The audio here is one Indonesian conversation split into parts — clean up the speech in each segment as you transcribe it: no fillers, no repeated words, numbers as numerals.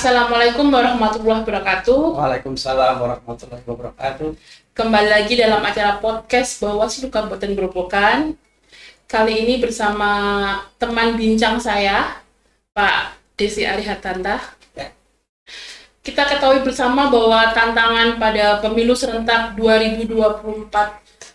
Assalamualaikum warahmatullahi wabarakatuh. Waalaikumsalam warahmatullahi wabarakatuh. Kembali lagi dalam acara podcast Bawaslu Kabupaten Grobogan. Kali ini bersama teman bincang saya, Pak Desi Arihatanta. Ya. Kita ketahui bersama bahwa tantangan pada pemilu serentak 2024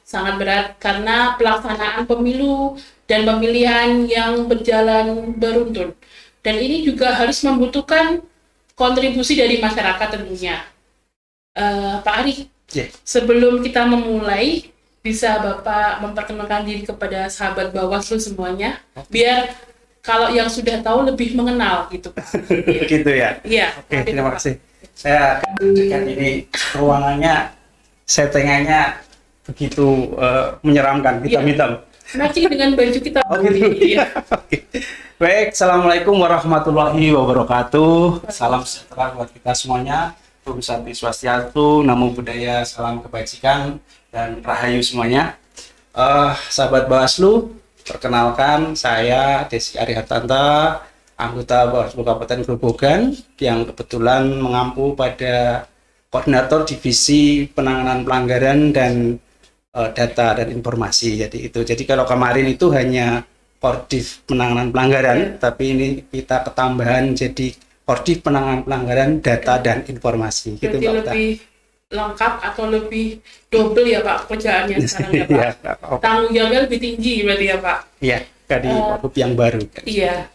sangat berat karena pelaksanaan pemilu dan pemilihan yang berjalan beruntun. Dan ini juga harus membutuhkan kontribusi dari masyarakat tentunya. Pak Ari, sebelum kita memulai, bisa Bapak memperkenalkan diri kepada sahabat Bawaslu semuanya, biar kalau yang sudah tahu lebih mengenal gitu, Pak. Begitu ya? Iya. Oke, terima kasih. Saya akan tunjukkan ini ruangannya, settingannya begitu menyeramkan, hitam-hitam. Matching dengan baju kita. Oh gitu? Iya. Oke. Baik, Assalamualaikum warahmatullahi wabarakatuh. Salam sejahtera buat kita semuanya. Om Santi Swastiastu, Namo Buddhaya, salam kebajikan, dan rahayu semuanya. Sahabat Bawaslu, perkenalkan saya Desi Arihatanta, anggota Bawaslu Kabupaten Grobogan yang kebetulan mengampu pada Koordinator Divisi Penanganan Pelanggaran dan Data dan Informasi. Jadi kalau kemarin itu hanya Koordif Penanganan Pelanggaran, tapi ini kita ketambahan jadi Koordif Penanganan Pelanggaran Data dan Informasi. Berarti gitu, lebih lengkap atau lebih double ya Pak pekerjaannya sekarang ya Pak? Ya, tanggung jawabnya lebih tinggi berarti ya Pak? Iya, dari Koordif yang baru. Iya.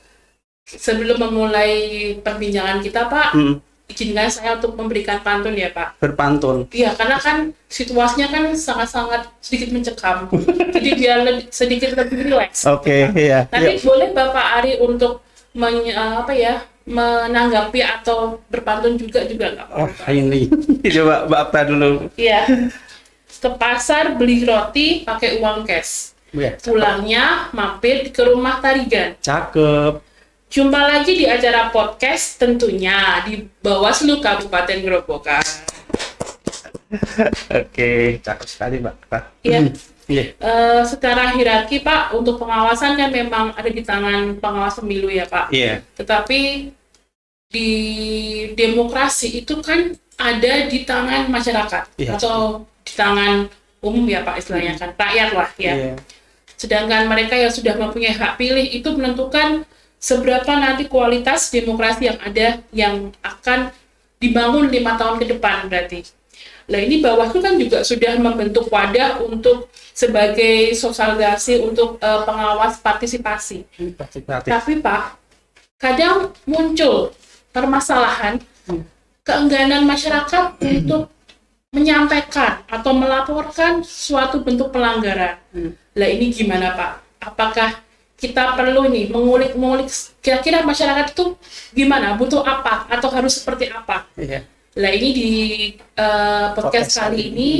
Sebelum memulai perbincangan kita Pak, izinkan saya untuk memberikan pantun ya Pak. Berpantun. Iya, karena kan situasinya kan sangat-sangat sedikit mencekam. Jadi biar sedikit lebih rileks. Oke, iya. Nanti boleh Bapak Ari untuk menanggapi atau berpantun juga nggak apa-apa. Oh, ini coba Mbak Akta dulu. Iya. Ke pasar beli roti pakai uang cash. Ya, Pulangnya mampir ke rumah Tarigan. cakep. Jumpa lagi di acara podcast tentunya di Bawaslu Kabupaten Grobogan. Oke, cakep sekali Mbak Akta. Iya. Iya. Secara hierarki Pak, untuk pengawasan kan memang ada di tangan pengawas pemilu ya Pak. Iya. Tetapi di demokrasi itu kan ada di tangan masyarakat, Iya. atau di tangan umum ya Pak istilahnya kan, rakyat lah ya. Iya. Sedangkan mereka yang sudah mempunyai hak pilih itu menentukan seberapa nanti kualitas demokrasi yang ada yang akan dibangun 5 tahun ke depan berarti. Nah ini Bawaslu kan juga sudah membentuk wadah untuk sebagai sosialisasi untuk pengawas partisipasi. Tapi Pak, kadang muncul permasalahan keengganan masyarakat untuk menyampaikan atau melaporkan suatu bentuk pelanggaran. Lah ini gimana Pak? Apakah kita perlu nih mengulik-ngulik kira-kira masyarakat itu gimana, butuh apa, atau harus seperti apa? Iya. Nah ini di podcast kali ini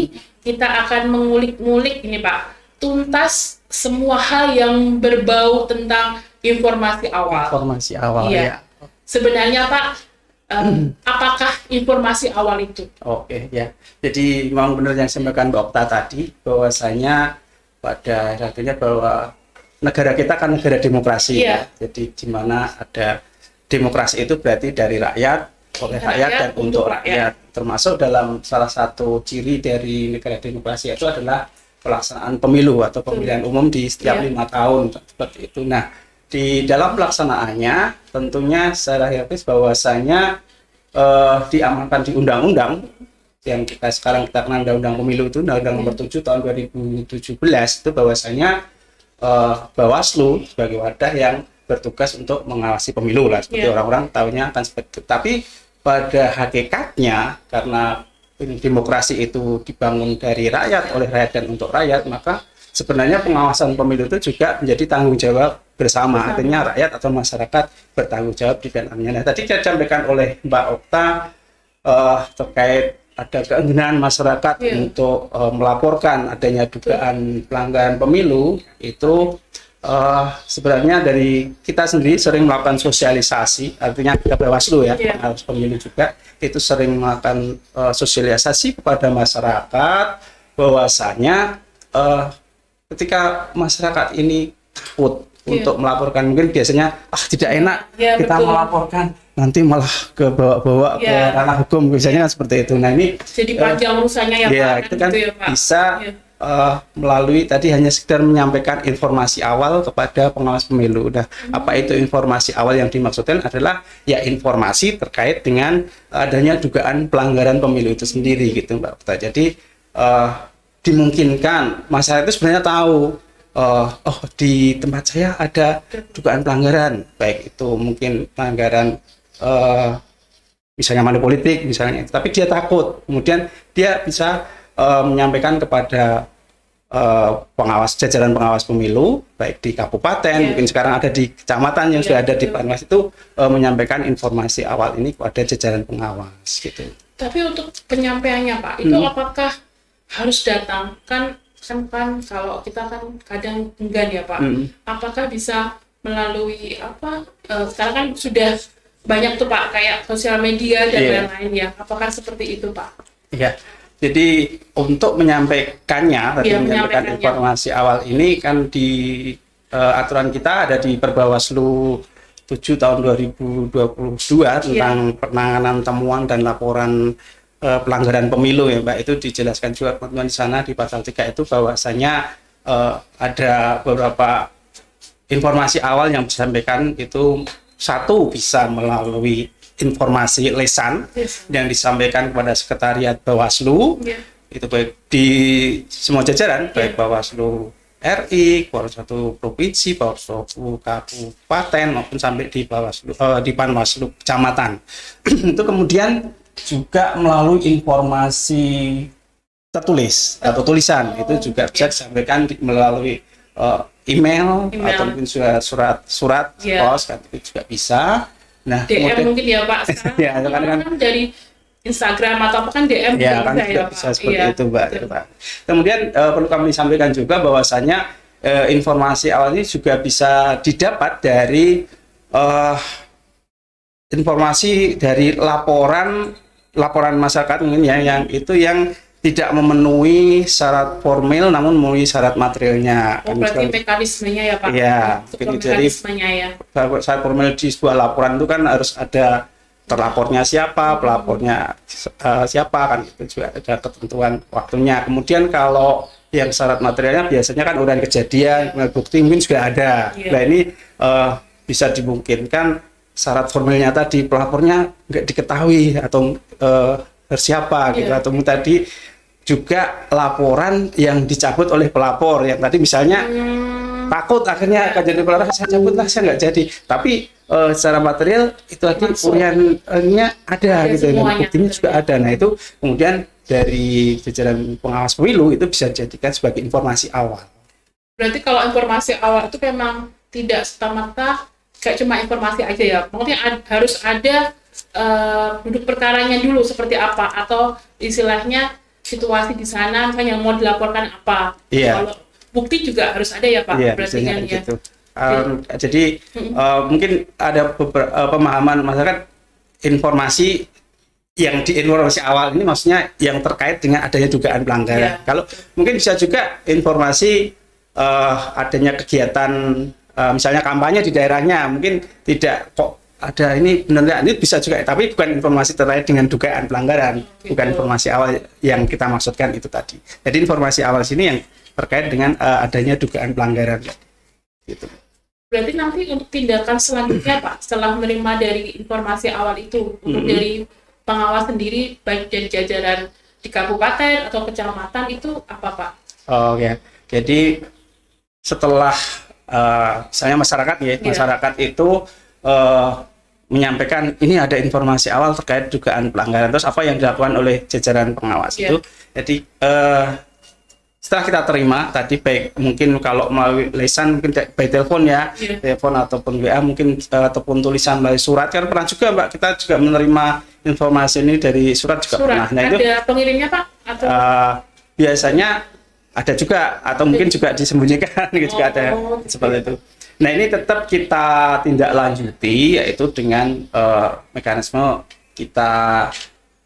kita akan mengulik-ngulik ini Pak, tuntas semua hal yang berbau tentang informasi awal. Informasi awal Iya. ya. Sebenarnya Pak, apakah informasi awal itu? Oke ya. Jadi memang benar yang disampaikan Mbak Okta tadi, bahwasanya pada akhirnya bahwa negara kita kan negara demokrasi ya. Jadi di mana ada demokrasi itu berarti dari rakyat, oleh rakyat dan untuk rakyat. Termasuk dalam salah satu ciri dari negara demokrasi itu adalah pelaksanaan pemilu atau pemilihan umum di setiap 5 tahun seperti itu. Nah, di dalam pelaksanaannya tentunya secara hierarkis bahwasanya diamankan di undang-undang yang sekarang kita kenal Undang-Undang Pemilu itu, Undang-Undang Nomor 7 tahun 2017 itu bahwasanya Bawaslu sebagai wadah yang bertugas untuk mengawasi pemilu lah, seperti orang-orang tahunya akan seperti itu. Tapi pada hakikatnya karena demokrasi itu dibangun dari rakyat, oleh rakyat dan untuk rakyat, maka sebenarnya pengawasan pemilu itu juga menjadi tanggung jawab bersama. Artinya rakyat atau masyarakat bertanggung jawab di dalamnya. Nah, tadi disampaikan oleh Mbak Okta terkait ada keengganan masyarakat untuk melaporkan adanya dugaan pelanggaran pemilu itu sebenarnya dari kita sendiri sering melakukan sosialisasi, artinya kita Bawaslu ya, pengawas pemilu juga itu sering melakukan sosialisasi kepada masyarakat bahwasanya ketika masyarakat ini takut untuk melaporkan. Mungkin biasanya tidak enak kita betul. melaporkan, nanti malah ke bawa-bawa ke ranah hukum, biasanya seperti itu. Nah ini jadi panjang urusannya ya Pak. Itu kan gitu ya, Pak. bisa melalui tadi hanya sekedar menyampaikan informasi awal kepada pengawas pemilu. Nah, apa itu informasi awal yang dimaksudkan adalah ya informasi terkait dengan adanya dugaan pelanggaran pemilu itu sendiri gitu Mbak Okta. Jadi dimungkinkan masyarakat itu sebenarnya tahu di tempat saya ada dugaan pelanggaran, baik itu mungkin pelanggaran misalnya money politik misalnya, tapi dia takut, kemudian dia bisa menyampaikan kepada jajaran pengawas pemilu baik di kabupaten, mungkin sekarang ada di kecamatan yang sudah ada di Panwas itu, menyampaikan informasi awal ini kepada jajaran pengawas gitu. Tapi untuk penyampaiannya Pak, itu apakah harus datang kan kalau kita kan kadang enggan ya Pak, apakah bisa melalui sekarang kan sudah banyak tuh Pak kayak sosial media dan lain-lain ya, apakah seperti itu Pak? Iya. Jadi untuk menyampaikannya, menyampaikan informasi awal ini kan di aturan kita ada di Perbawaslu 7 tahun 2022 tentang penanganan temuan dan laporan pelanggaran pemilu ya Mbak. Itu dijelaskan juga teman-teman di sana di pasal 3 itu bahwasanya ada beberapa informasi awal yang disampaikan itu, satu bisa melalui informasi lisan yang disampaikan kepada sekretariat Bawaslu, itu baik di semua jajaran, baik Bawaslu RI, Bawaslu provinsi, Bawaslu kabupaten maupun sampai di Bawaslu di Panwaslu kecamatan. Itu kemudian juga melalui informasi tertulis atau tulisan, itu juga bisa disampaikan melalui email atau mungkin surat pos kan, itu juga bisa. Nah, DM mungkin ya Pak sekarang. Ya, kan dari Instagram atau apa kan DM ya, kan bisa seperti itu Mbak. Kemudian perlu kami sampaikan juga bahwasanya informasi awal ini juga bisa didapat dari informasi dari laporan masyarakat mungkin ya, yang tidak memenuhi syarat formil namun memenuhi syarat materialnya. Berarti mekanismenya ya Pak? Iya, jadi syarat formil di sebuah laporan itu kan harus ada terlapornya siapa, pelapornya siapa, kan itu juga ada ketentuan waktunya. Kemudian kalau yang syarat materialnya biasanya kan uraian kejadian, bukti mungkin juga ada. Nah ini bisa dimungkinkan syarat formilnya tadi pelapornya nggak diketahui atau siapa gitu, atau tadi juga laporan yang dicabut oleh pelapor yang tadi misalnya takut akhirnya akan jadi pelapor, saya cabut lah, saya nggak jadi, tapi secara material itu tadi uraiannya ada gitu, dan buktinya juga ada. Nah itu kemudian dari jajaran pengawas pemilu itu bisa dijadikan sebagai informasi awal. Berarti kalau informasi awal itu memang tidak semata-mata kayak cuma informasi aja ya, maksudnya harus ada duduk perkaranya dulu seperti apa, atau istilahnya situasi di sana misalnya yang mau dilaporkan apa. Kalau bukti juga harus ada ya Pak, berarti kan ya. Gitu. Jadi mungkin ada pemahaman masyarakat informasi yang di informasi awal ini maksudnya yang terkait dengan adanya dugaan pelanggaran. Kalau mungkin bisa juga informasi adanya kegiatan misalnya kampanye di daerahnya, mungkin tidak kok ada ini benar, ini bisa juga, tapi bukan informasi terkait dengan dugaan pelanggaran, bukan informasi awal yang kita maksudkan itu tadi. Jadi informasi awal sini yang terkait dengan adanya dugaan pelanggaran gitu. Berarti nanti untuk tindakan selanjutnya Pak, setelah menerima dari informasi awal itu, untuk dari pengawas sendiri baik dari jajaran di kabupaten atau kecamatan itu apa Pak? Jadi setelah misalnya masyarakat itu menyampaikan ini ada informasi awal terkait dugaan pelanggaran, terus apa yang dilakukan oleh jajaran pengawas itu. Jadi setelah kita terima tadi, baik mungkin kalau melalui lisan mungkin by telepon ya, telepon ataupun WA mungkin, ataupun tulisan melalui surat, kan pernah juga Mbak, kita juga menerima informasi ini dari surat juga pernah. Nah, itu ada pengirimnya Pak? Atau biasanya ada juga, atau mungkin juga disembunyikan gitu, juga ada seperti itu. Nah ini tetap kita tindak lanjuti, yaitu dengan mekanisme kita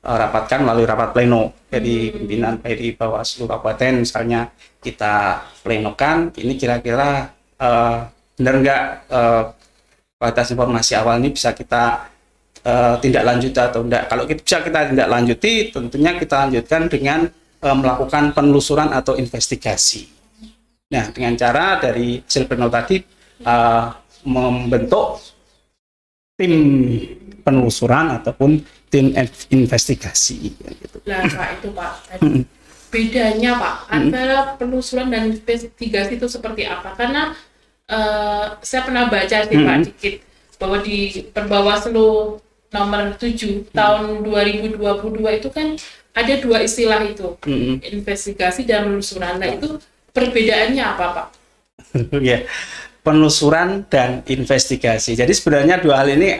rapatkan melalui rapat pleno. Jadi pimpinan dari Bawaslu Kabupaten misalnya kita plenokan, ini kira-kira benar nggak kualitas informasi awal ini bisa kita tindak lanjut atau enggak. Kalau bisa kita tindak lanjuti, tentunya kita lanjutkan dengan melakukan penelusuran atau investigasi. Nah, dengan cara dari hasil penelusuran tadi membentuk tim penelusuran ataupun tim investigasi. Gitu. Nah, Pak, itu Pak. Bedanya Pak antara penelusuran dan investigasi itu seperti apa? Karena saya pernah baca sih Pak dikit bahwa di Perbawaslu nomor 7 tahun 2022 itu kan ada 2 istilah itu, investigasi dan penelusuran. Nah, itu perbedaannya apa Pak? Ya, penelusuran dan investigasi. Jadi sebenarnya dua hal ini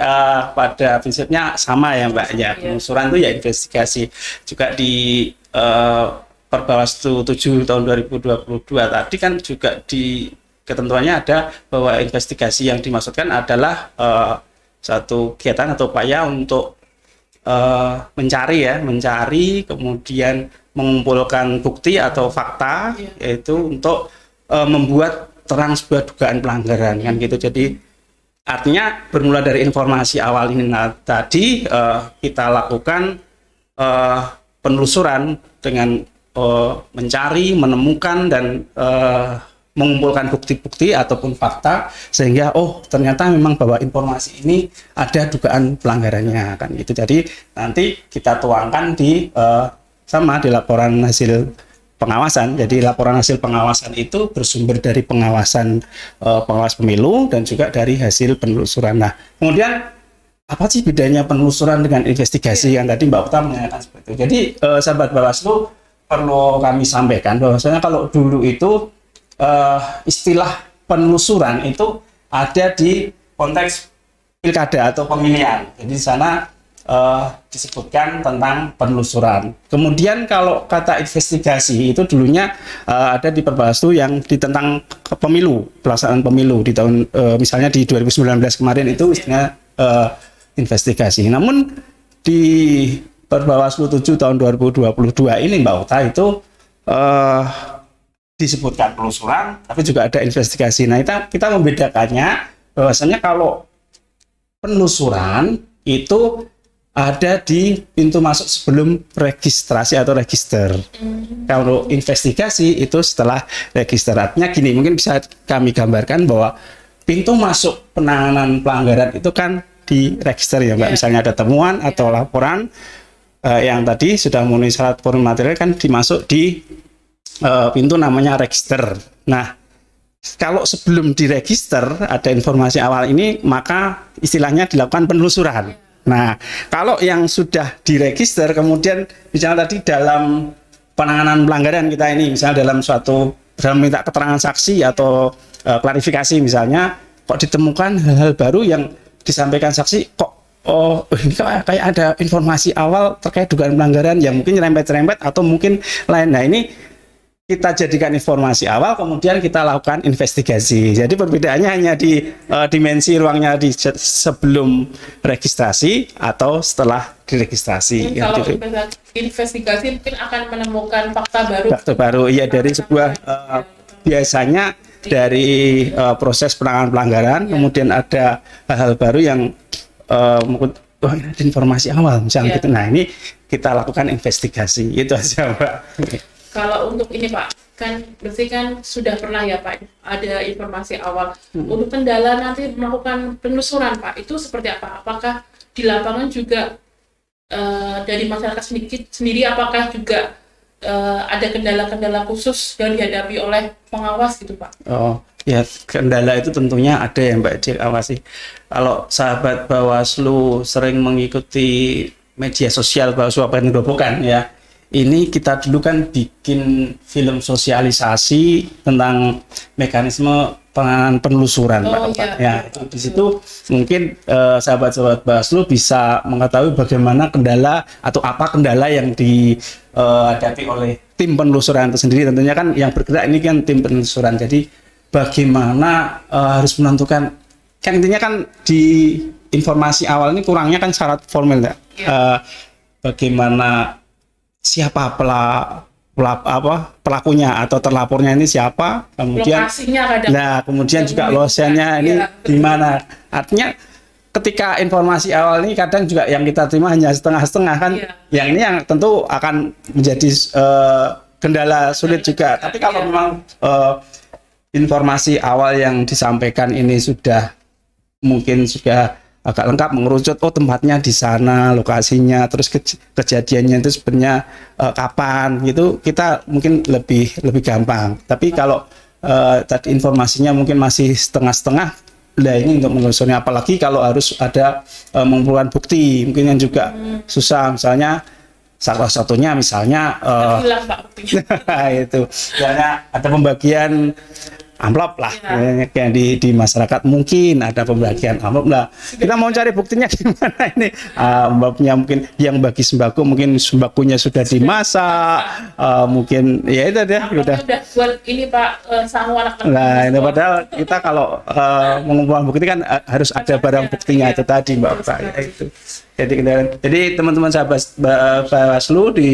pada prinsipnya sama ya Mbak ya. Penelusuran itu ya investigasi. Juga di Perbawaslu 7 tahun 2022 tadi kan juga di ketentuannya ada bahwa investigasi yang dimaksudkan adalah satu kegiatan atau upaya untuk mencari kemudian mengumpulkan bukti atau fakta, yaitu untuk membuat terang sebuah dugaan pelanggaran kan gitu. Jadi artinya bermula dari informasi awal ini tadi kita lakukan penelusuran dengan mencari, menemukan dan mengumpulkan bukti-bukti ataupun fakta sehingga ternyata memang bahwa informasi ini ada dugaan pelanggarannya kan gitu. Jadi nanti kita tuangkan di laporan hasil pengawasan. Jadi laporan hasil pengawasan itu bersumber dari pengawasan pengawas pemilu dan juga dari hasil penelusuran. Nah, kemudian apa sih bedanya penelusuran dengan investigasi yang tadi Mbak Okta menanyakan seperti itu. Jadi sahabat Bawaslu perlu kami sampaikan bahwasanya kalau dulu itu istilah penelusuran itu ada di konteks pilkada atau pemilihan. Jadi di sana disebutkan tentang penelusuran. Kemudian kalau kata investigasi itu dulunya ada di Perbawaslu yang tentang pemilu, pelaksanaan pemilu di tahun misalnya di 2019 kemarin itu istilahnya investigasi. Namun di Perbawaslu 7 tahun 2022 ini Mbak Okta itu disebutkan penelusuran, tapi juga ada investigasi. Nah, kita membedakannya bahwasanya kalau penelusuran itu ada di pintu masuk sebelum registrasi atau register. Kalau investigasi itu setelah register. Artinya gini, mungkin bisa kami gambarkan bahwa pintu masuk penanganan pelanggaran itu kan di register ya Mbak. Misalnya ada temuan atau laporan yang tadi sudah memenuhi syarat formulir material kan dimasuk di pintu namanya register. Nah, kalau sebelum diregister ada informasi awal ini, maka istilahnya dilakukan penelusuran. Nah, kalau yang sudah diregister, kemudian misalnya tadi dalam penanganan pelanggaran kita ini, misalnya dalam minta keterangan saksi atau klarifikasi misalnya, kok ditemukan hal-hal baru yang disampaikan saksi, ini kayak ada informasi awal terkait dugaan pelanggaran yang mungkin nyerempet-nyerempet atau mungkin lain. Nah, ini kita jadikan informasi awal, kemudian kita lakukan investigasi. Jadi perbedaannya hanya di dimensi ruangnya di sebelum registrasi atau setelah diregistrasi. Kalau investigasi mungkin akan menemukan fakta baru. Fakta baru, iya, dari sebuah biasanya dari proses penanganan pelanggaran, kemudian ada hal-hal baru yang mungkin ini ada informasi awal, misalnya gitu. Nah, ini kita lakukan investigasi. Itu aja, Mbak. Kalau untuk ini Pak, kan berarti kan sudah pernah ya Pak ada informasi awal. Untuk kendala nanti melakukan penelusuran Pak, itu seperti apa? Apakah di lapangan juga dari masyarakat sendiri apakah juga ada kendala-kendala khusus yang dihadapi oleh pengawas gitu Pak? Oh ya, kendala itu tentunya ada ya Mbak Cik Awasi. Kalau sahabat Bawaslu sering mengikuti media sosial Bawaslu apa yang dirobohkan ya, ini kita dulu kan bikin film sosialisasi tentang mekanisme penanganan penelusuran, Pak. Ya, itu di situ mungkin sahabat-sahabat Bawaslu bisa mengetahui bagaimana kendala atau apa kendala yang dihadapi oleh tim penelusuran itu sendiri. Tentunya kan yang bergerak ini kan tim penelusuran. Jadi bagaimana harus menentukan, kan intinya kan di informasi awal ini kurangnya kan syarat formil ya. Bagaimana siapa pelakunya atau terlapornya ini siapa, kemudian lokasinya kadang. Nah, kemudian juga losennya ini di mana. Artinya ketika informasi awal ini kadang juga yang kita terima hanya setengah-setengah kan. Yang ini yang tentu akan menjadi kendala sulit juga. Tapi kalau memang informasi awal yang disampaikan ini mungkin sudah agak lengkap mengerucut, oh tempatnya di sana, lokasinya, terus kejadiannya itu sebenarnya kapan gitu, kita mungkin lebih gampang. Tapi kalau tadi informasinya mungkin masih setengah-setengah, lah ini untuk menelusuri, apalagi kalau harus ada mengumpulkan bukti, mungkin yang juga susah. Misalnya salah satunya misalnya hilang Pak bukti. itu misalnya ada pembagian amplop lah, yang di masyarakat mungkin ada pembagian amplop lah. Kita mau cari buktinya gimana ini? Amplopnya mungkin yang bagi sembako, mungkin sembakonya sudah dimasak, mungkin ya itu deh udah buat ini Pak sangu anak-anak. Nah, itu padahal kita kalau mengumpulkan bukti kan harus ada barang buktinya itu tadi Mbak Okta ya, itu. Jadi teman-teman sahabat Bawaslu di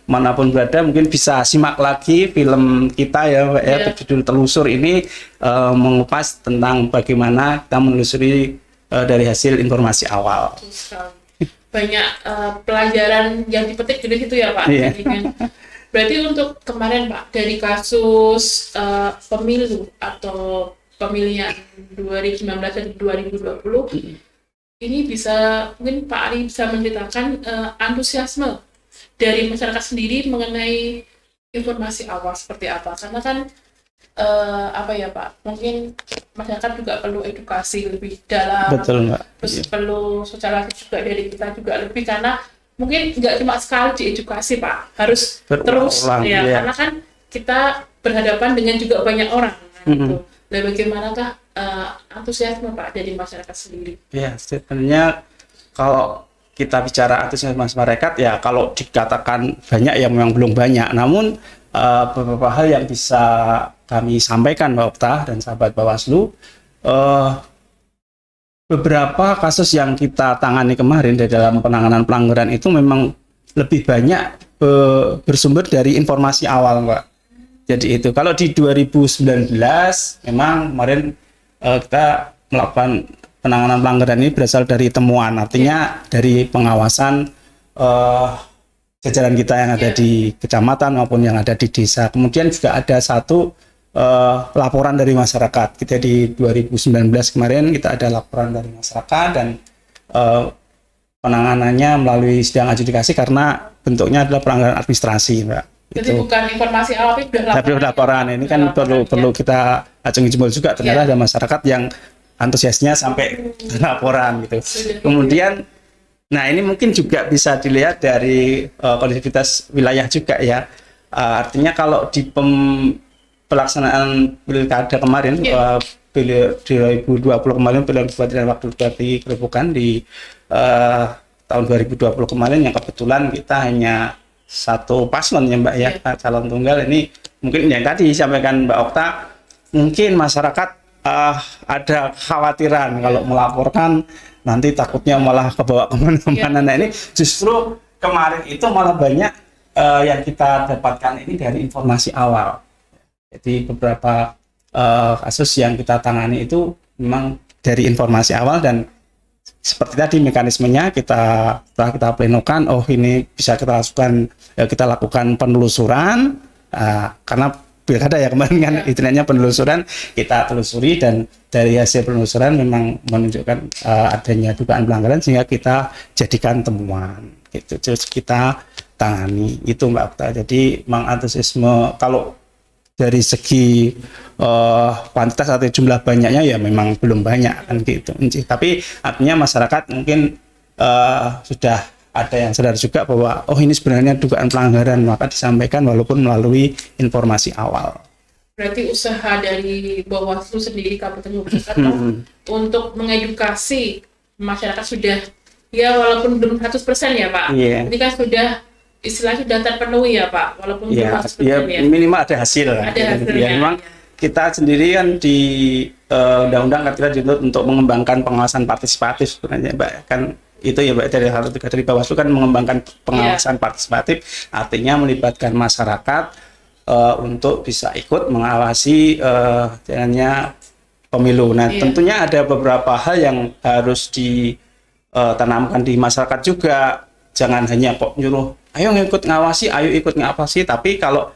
manapun berada mungkin bisa simak lagi film kita ya Mbak ya, berjudul Telusur ini mengupas tentang bagaimana kita menelusuri dari hasil informasi awal. Banyak pelajaran yang dipetik dari situ ya Pak. Iya. Berarti untuk kemarin Pak, dari kasus pemilu atau pemilihan 2019 dan 2020 ini mungkin Pak Ari bisa menceritakan antusiasme dari masyarakat sendiri mengenai informasi awal seperti apa, karena kan apa ya Pak, mungkin masyarakat juga perlu edukasi lebih dalam. Betul Mbak. Terus perlu sosialisasi juga dari kita juga lebih, karena mungkin nggak cuma sekali diedukasi Pak, harus terus ya, karena kan kita berhadapan dengan juga banyak orang gitu. Dan bagaimanakah antusiasme Pak dari masyarakat sendiri? Ya, sebenarnya kalau kita bicara antusiasme masyarakat ya, kalau dikatakan banyak ya memang belum banyak, namun beberapa hal yang bisa kami sampaikan Mbak Okta dan sahabat Bawaslu, beberapa kasus yang kita tangani kemarin di dalam penanganan pelanggaran itu memang lebih banyak bersumber dari informasi awal Mbak. Jadi itu kalau di 2019 memang kemarin kita melakukan penanganan pelanggaran ini berasal dari temuan, artinya dari pengawasan jajaran kita yang ada di kecamatan maupun yang ada di desa. Kemudian juga ada satu laporan dari masyarakat. Kita di 2019 kemarin kita ada laporan dari masyarakat dan penanganannya melalui sidang adjudikasi karena bentuknya adalah pelanggaran administrasi, Mbak. Jadi itu bukan informasi awal, tapi udah laporan. Ini kan perlu kita acungi jempol juga, ternyata ada masyarakat yang antusiasnya sampai laporan gitu. Kemudian, nah ini mungkin juga bisa dilihat dari konektivitas wilayah juga ya. Artinya kalau di pelaksanaan pilkada kemarin, 2020 kemarin pilihan bupati dan wakil bupati Gerobokan di tahun 2020 kemarin, yang kebetulan kita hanya satu paslon ya Mbak ya, calon tunggal. Ini mungkin yang tadi disampaikan Mbak Okta, mungkin masyarakat ada kekhawatiran kalau melaporkan nanti takutnya malah kebawa kemana-mana. Nah ini justru kemarin itu malah banyak yang kita dapatkan ini dari informasi awal. Jadi beberapa kasus yang kita tangani itu memang dari informasi awal, dan seperti tadi mekanismenya setelah kita plenokan, oh ini bisa kita lakukan penelusuran karena pilkada ya kemarin kan istilahnya penelusuran, kita telusuri dan dari hasil penelusuran memang menunjukkan adanya dugaan pelanggaran sehingga kita jadikan temuan gitu, terus kita tangani itu Mbak Okta. Jadi memang antusiasme kalau dari segi kuantitas atau jumlah banyaknya ya memang belum banyak kan gitu. Tapi artinya masyarakat mungkin sudah ada yang sadar juga bahwa oh ini sebenarnya dugaan pelanggaran, maka disampaikan walaupun melalui informasi awal. Berarti usaha dari Bawaslu sendiri Kabupaten Yogyakarta untuk mengedukasi masyarakat sudah ya walaupun belum 100% ya Pak. Ini kan sudah istilahnya sudah terpenuhi ya Pak, walaupun belum 100% ya. Minimal ada hasil. Ada hasilnya. Ya, memang kita sendiri kan di undang-undang kita dituntut untuk mengembangkan pengawasan partisipatif sebenarnya Mbak. Kan itu ya Mbak, dari hal ketiga dari Bawaslu kan mengembangkan pengawasan partisipatif, artinya melibatkan masyarakat untuk bisa ikut mengawasi jalannya pemilu. Nah, tentunya ada beberapa hal yang harus ditanamkan di masyarakat juga. Jangan hanya kok nyuruh, ayo ikut ngawasi, tapi kalau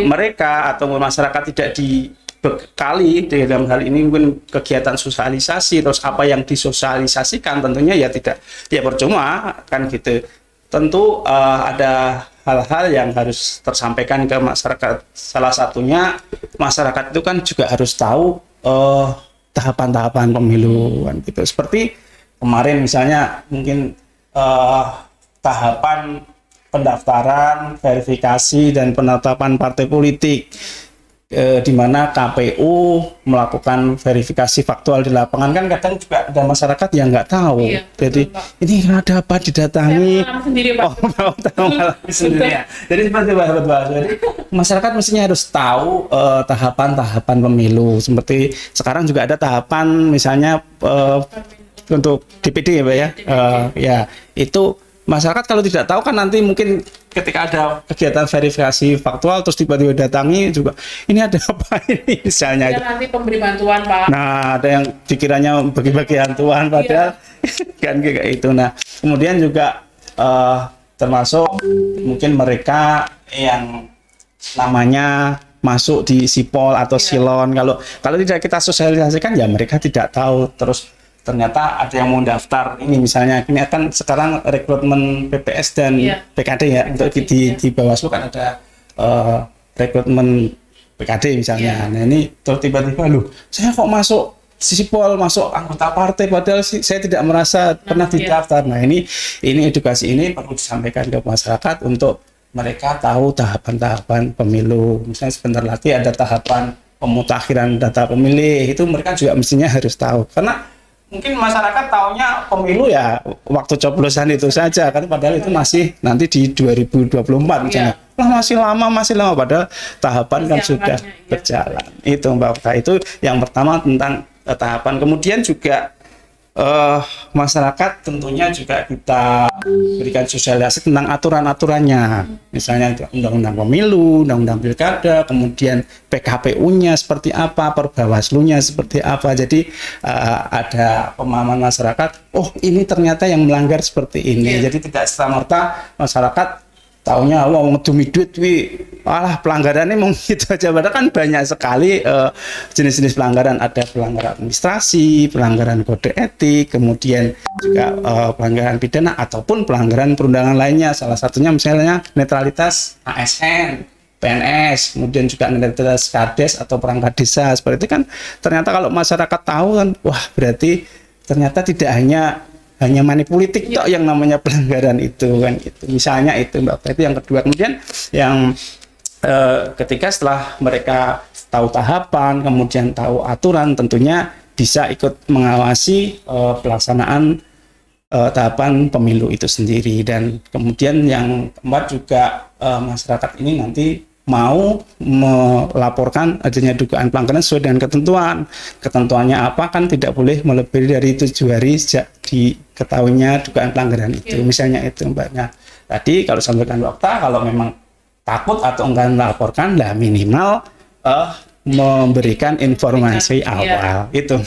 mereka atau masyarakat tidak dibekali dalam hal ini mungkin kegiatan sosialisasi, terus apa yang disosialisasikan tentunya ya tidak, ya percuma kan gitu. Tentu ada hal-hal yang harus tersampaikan ke masyarakat. Salah satunya masyarakat itu kan juga harus tahu tahapan-tahapan pemilu kan gitu. Seperti kemarin misalnya mungkin tahapan pendaftaran, verifikasi dan penetapan partai politik, di mana KPU melakukan verifikasi faktual di lapangan. Kan kadang juga ada masyarakat yang nggak tahu. Jadi betul, ini ada apa didatangi? Sendiri, Pak. Tahu sendiri ya. Jadi seperti Pak. Jadi masyarakat mestinya harus tahu tahapan-tahapan pemilu. Seperti sekarang juga ada tahapan misalnya untuk DPD ya Pak ya. Ya itu masyarakat kalau tidak tahu kan nanti mungkin ketika ada kegiatan verifikasi faktual terus tiba-tiba datangi juga ini ada apa ini misalnya. Ya, nanti pemberi bantuan Pak. Nah ada yang dikiranya bagi-bagi bantuan padahal kan kayak itu. Nah kemudian juga termasuk mungkin mereka yang namanya masuk di sipol atau silon, kalau tidak kita sosialisasikan ya mereka tidak tahu. Terus ternyata ada yang mau daftar ini misalnya, ini akan sekarang rekrutmen PPS dan PKD ya, untuk di Bawaslu kan ada rekrutmen PKD misalnya. Nah ini tiba-tiba loh saya kok masuk sipol, masuk anggota partai padahal saya tidak merasa pernah didaftar. Nah ini edukasi ini perlu disampaikan ke masyarakat untuk mereka tahu tahapan-tahapan pemilu. Misalnya sebentar lagi ada tahapan pemutakhiran data pemilih, itu mereka juga mestinya harus tahu, karena mungkin masyarakat taunya pemilu ya waktu coblosan itu saja kan, padahal itu masih nanti di 2024 misalnya. Masih lama padahal tahapan kan sudah berjalan. Itu Mbak Okta, itu yang pertama tentang tahapan. Kemudian juga masyarakat tentunya juga kita berikan sosialisasi tentang aturan-aturannya, misalnya undang-undang pemilu, undang-undang pilkada, kemudian PKPU-nya seperti apa, Perbawaslu-nya seperti apa. Jadi ada pemahaman masyarakat, oh ini ternyata yang melanggar seperti ini. Jadi tidak serta-merta masyarakat taunya ngedumi duit, alah pelanggarannya mau gitu aja. Padahal kan banyak sekali jenis-jenis pelanggaran. Ada pelanggaran administrasi, pelanggaran kode etik, kemudian juga pelanggaran pidana ataupun pelanggaran perundangan lainnya. Salah satunya misalnya netralitas ASN, PNS, kemudian juga netralitas Kades atau perangkat desa. Seperti itu kan ternyata kalau masyarakat tahu kan, wah berarti ternyata tidak hanya money politik toh yang namanya pelanggaran itu kan gitu. Misalnya itu Mbak, itu yang kedua. Kemudian yang ketika setelah mereka tahu tahapan, kemudian tahu aturan, tentunya bisa ikut mengawasi pelaksanaan tahapan pemilu itu sendiri. Dan kemudian yang keempat juga masyarakat ini nanti mau melaporkan adanya dugaan pelanggaran sesuai dengan ketentuan. Ketentuannya apa, kan tidak boleh melebihi dari 7 hari sejak diketahuinya dugaan pelanggaran itu. Misalnya itu Mbaknya. Tadi kalau sampaikan Dokter, kalau memang takut atau enggan melaporkan, lah minimal memberikan informasi awal. Itu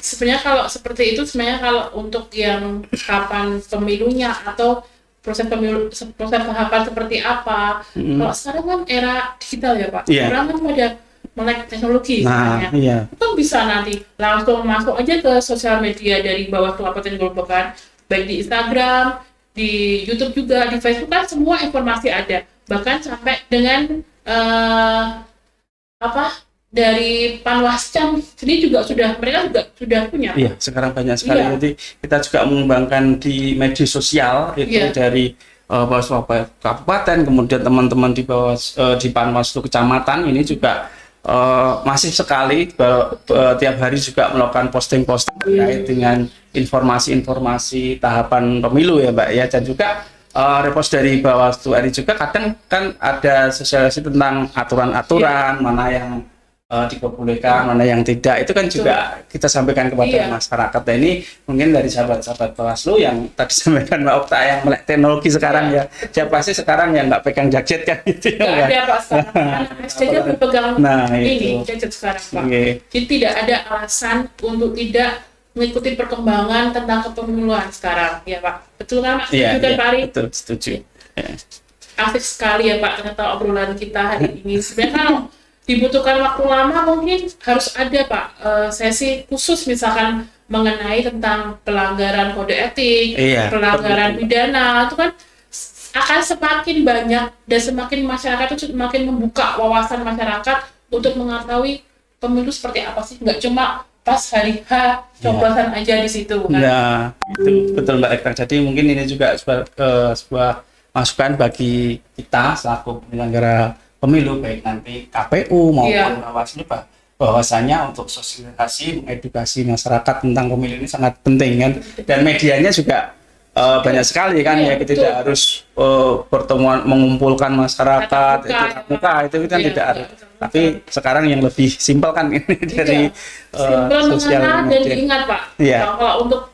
sebenarnya kalau seperti itu, sebenarnya kalau untuk yang kapan pemilunya atau proses tahapan seperti apa. Kalau sekarang kan era digital ya Pak, orang kan pada melek teknologi sebenarnya. Itu bisa nanti langsung masuk aja ke sosial media dari Bawaslu Kabupaten Grobogan, baik di Instagram, di YouTube juga, di Facebook kan semua informasi ada. Bahkan sampai dengan dari Panwascam sendiri juga mereka sudah punya. Iya, sekarang banyak sekali. Jadi kita juga mengembangkan di media sosial itu dari Bawaslu Kabupaten, kemudian teman-teman di Panwaslu Kecamatan ini juga masif sekali. Tiap hari juga melakukan posting-posting terkait dengan informasi-informasi tahapan pemilu ya Mbak ya. Dan juga repost dari Bawaslu RI juga kadang kan ada sosialisasi tentang aturan-aturan mana yang diperbolehkan, mana yang tidak, itu kan juga kita sampaikan kepada masyarakat. Nah, ini mungkin dari sahabat-sahabat Bawaslu yang tadi sampaikan Mbak Okta yang melek teknologi sekarang ya, siapa sih sekarang yang nggak pegang gadget kan gitu ya. Ada Pak sekarang, SD-nya berpegang ini gadget sekarang Pak. Jadi tidak ada alasan untuk tidak mengikuti perkembangan tentang kepemiluan sekarang ya Pak. Betul kan Pak? Setuju kan Pak Ari? Betul, setuju. Asik sekali ya Pak ternyata obrolan kita hari ini. Sebenarnya kalau dibutuhkan waktu lama mungkin harus ada Pak sesi khusus misalkan mengenai tentang pelanggaran kode etik, pelanggaran pidana, itu kan akan semakin banyak dan semakin masyarakat itu semakin membuka wawasan masyarakat untuk mengetahui pemilu seperti apa sih, nggak cuma pas hari H coblosan aja di situ kan. Nah, itu betul Mbak Ekta. Jadi mungkin ini juga sebuah masukan bagi kita selaku penyelenggara pemilu, baik nanti KPU maupun Bawaslu, bahwasanya untuk sosialisasi, mengedukasi masyarakat tentang pemilu ini sangat penting kan, dan medianya juga banyak sekali kan ya, kita tidak harus pertemuan mengumpulkan masyarakat itu muka itu kan tidak harus, tapi sekarang yang lebih simpel kan ini dari sosial media. Dan ingat Pak, kalau untuk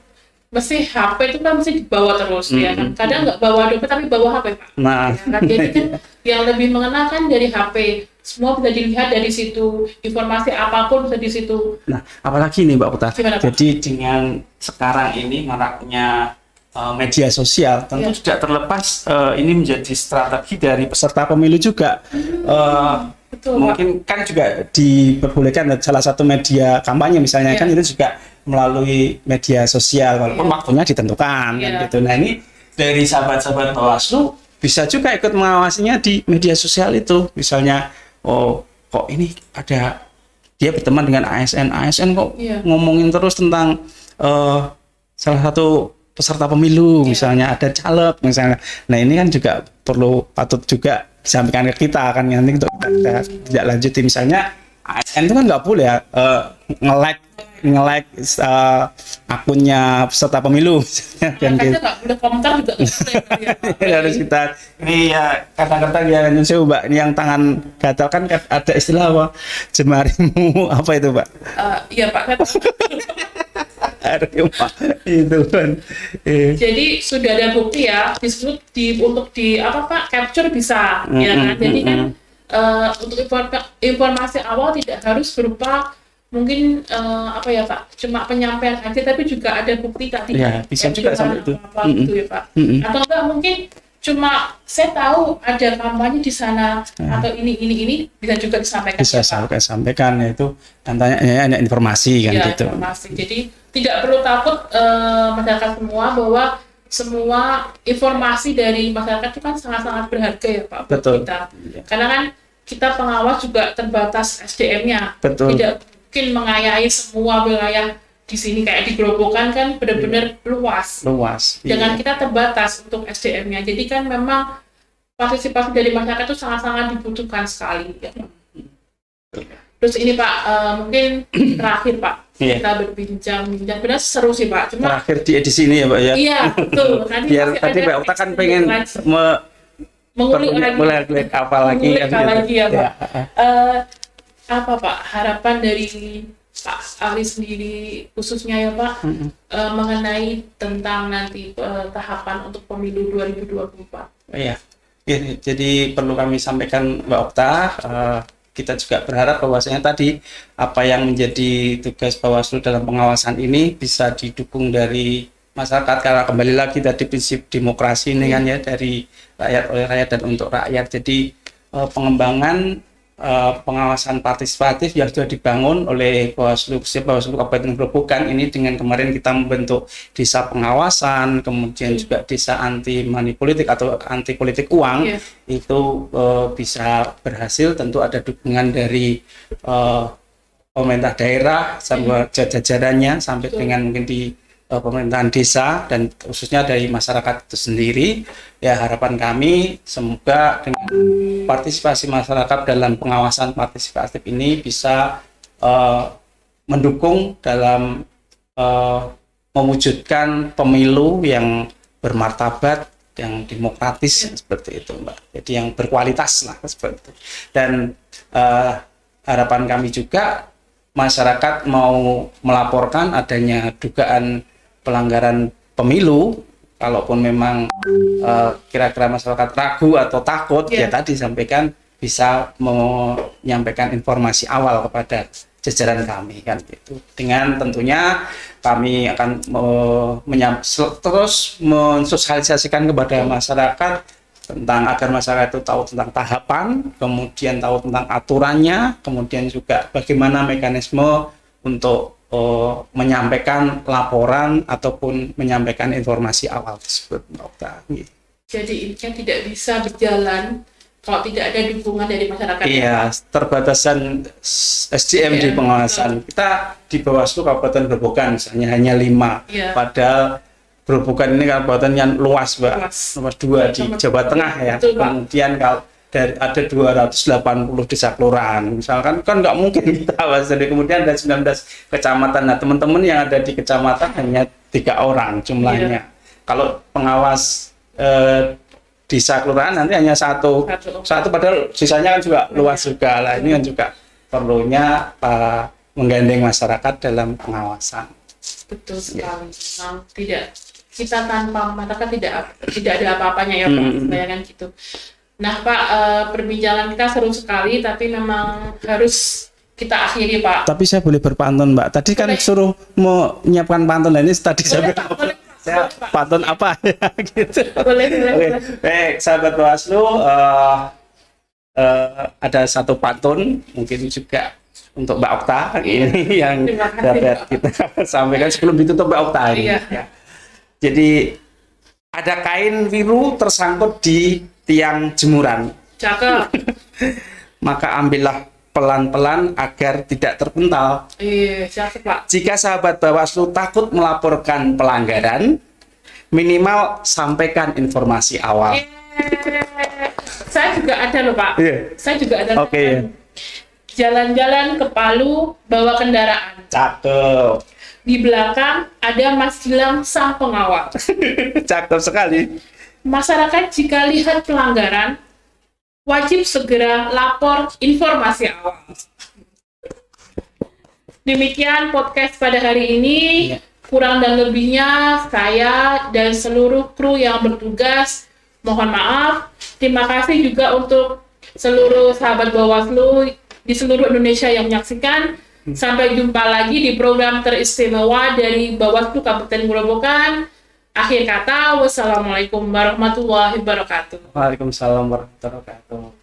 mesti HP itu kan mesti dibawa terus ya kan. Kadang nggak bawa dompet tapi bawa HP Pak. Nah, ya kan? Jadi kan yang lebih mengena kan dari HP. Semua bisa dilihat dari situ, informasi apapun bisa di situ. Nah, apalagi nih Mbak Putar. Jadi dengan sekarang ini maraknya media sosial, tentu tidak terlepas ini menjadi strategi dari peserta pemilu juga. Betul, mungkin Pak. Kan juga diperbolehkan salah satu media kampanye misalnya kan itu juga melalui media sosial, walaupun waktunya ditentukan kan gitu. Nah, ini dari sahabat-sahabat Bawaslu bisa juga ikut mengawasinya di media sosial itu. Misalnya, kok ini ada dia berteman dengan ASN kok ngomongin terus tentang salah satu peserta pemilu, misalnya ada caleg misalnya. Nah, ini kan juga patut juga disampaikan ke kita kan, nanti untuk kita tidak lanjuti. Misalnya ASN itu kan nggak boleh nge-like akunnya peserta pemilu dan gitu. Nggak boleh komentar juga harus kita ini ya kata-kata ya Indonesia Mbak, ini yang tangan gatal kan ada istilah apa, jemarimu apa itu Pak? Iya Pak. Itu kan. Jadi sudah ada bukti ya disebut untuk capture bisa ya kan. Jadi kan untuk informasi awal tidak harus berupa mungkin Pak, cuma penyampaian aja, tapi juga ada bukti tadi. Ya, bisa juga sampai itu. Gitu ya Pak. Atau enggak mungkin cuma saya tahu ada kampanye di sana atau ini bisa juga disampaikan. Bisa sampaikan itu tanya informasi kan gitu. Informasi. Jadi tidak perlu takut masyarakat semua bahwa semua informasi dari masyarakat itu kan sangat-sangat berharga ya Pak buat kita. Karena kan kita pengawas juga terbatas SDM-nya. Tidak mungkin mengayahi semua wilayah di sini kayak di Grobogan kan benar-benar luas. Dengan kita terbatas untuk SDM-nya. Jadi kan memang partisipasi dari masyarakat itu sangat-sangat dibutuhkan sekali. Ya. Terus ini Pak, mungkin terakhir Pak, kita berbincang-bincang. Benar seru sih Pak. Cuma terakhir di edisi ini ya Pak ya. Iya, betul. Biar tadi Mbak Okta kan pengen mengulik lagi ya Pak. Apa Pak harapan dari Pak Ali sendiri khususnya ya Pak mengenai tentang nanti tahapan untuk pemilu 2024? Iya, jadi perlu kami sampaikan Mbak Okta, kita juga berharap bahwasanya tadi apa yang menjadi tugas Bawaslu dalam pengawasan ini bisa didukung dari masyarakat, karena kembali lagi tadi prinsip demokrasi ini kan ya, dari rakyat oleh rakyat dan untuk rakyat. Jadi pengembangan pengawasan partisipatif yang sudah dibangun oleh Bawaslu Kabupaten Grobogan ini, dengan kemarin kita membentuk desa pengawasan, kemudian juga desa anti money politik atau anti politik uang, itu bisa berhasil. Tentu ada dukungan dari pemerintah daerah sampai jajarannya sampai dengan mungkin di pemerintahan desa dan khususnya dari masyarakat itu sendiri. Ya, harapan kami semoga dengan partisipasi masyarakat dalam pengawasan partisipatif ini bisa mendukung dalam mewujudkan pemilu yang bermartabat, yang demokratis seperti itu Mbak. Jadi yang berkualitas lah seperti itu. Dan harapan kami juga masyarakat mau melaporkan adanya dugaan pelanggaran pemilu, kalaupun memang kira-kira masyarakat ragu atau takut, ya tadi sampaikan bisa menyampaikan informasi awal kepada jajaran kami kan gitu. Dengan tentunya kami akan terus mensosialisasikan kepada masyarakat tentang agar masyarakat itu tahu tentang tahapan, kemudian tahu tentang aturannya, kemudian juga bagaimana mekanisme untuk menyampaikan laporan ataupun menyampaikan informasi awal tersebut. Jadi ini kan tidak bisa berjalan kalau tidak ada dukungan dari masyarakat. Iya, terbatasan SDM di pengawasan. Kita di Bawaslu Kabupaten Grobogan misalnya hanya 5, padahal Grobogan ini kabupaten yang luas, Mbak. Nomor 2 di Jawa Tengah ya. Betul, kemudian kalau ada 280 desa kelurahan. Misalkan kan nggak mungkin kita jadi kemudian ada 19 kecamatan. Nah, teman-teman yang ada di kecamatan hanya 3 orang jumlahnya. Kalau pengawas desa kelurahan nanti hanya satu padahal sisanya kan juga luas juga lah. Ini kan juga perlunya menggandeng masyarakat dalam pengawasan. Betul sekali. Memang tidak, kita tanpa masyarakat tidak ada apa-apanya ya Pak, bayangkan gitu. Nah Pak, perbincangan kita seru sekali, tapi memang harus kita akhiri Pak. Tapi saya boleh berpantun Mbak, tadi kan suruh menyiapkan pantun, ini tadi saya pantun apa ya gitu. Boleh. Baik, sahabat Bawaslu, ada satu pantun mungkin juga untuk Mbak Okta ini yang dapat kita sampaikan sebelum ditutup Mbak Okta ini. Ya. Jadi ada kain biru tersangkut di tiang jemuran. Cakep. Maka ambillah pelan-pelan agar tidak terpental. Iya, cakep Pak. Jika sahabat Bawaslu takut melaporkan pelanggaran, minimal sampaikan informasi awal. Saya juga ada loh Pak. Saya juga ada. Jalan-jalan ke Palu bawa kendaraan. Cakep. Di belakang ada Mas Gilang sang pengawal. Cakep sekali. Masyarakat jika lihat pelanggaran wajib segera lapor informasi awal. Demikian podcast pada hari ini. Kurang dan lebihnya saya dan seluruh kru yang bertugas mohon maaf. Terima kasih juga untuk seluruh sahabat Bawaslu di seluruh Indonesia yang menyaksikan. Sampai jumpa lagi di program teristimewa dari Bawaslu Kabupaten Grobogan. Akhir kata, wassalamualaikum warahmatullahi wabarakatuh. Waalaikumsalam warahmatullahi wabarakatuh.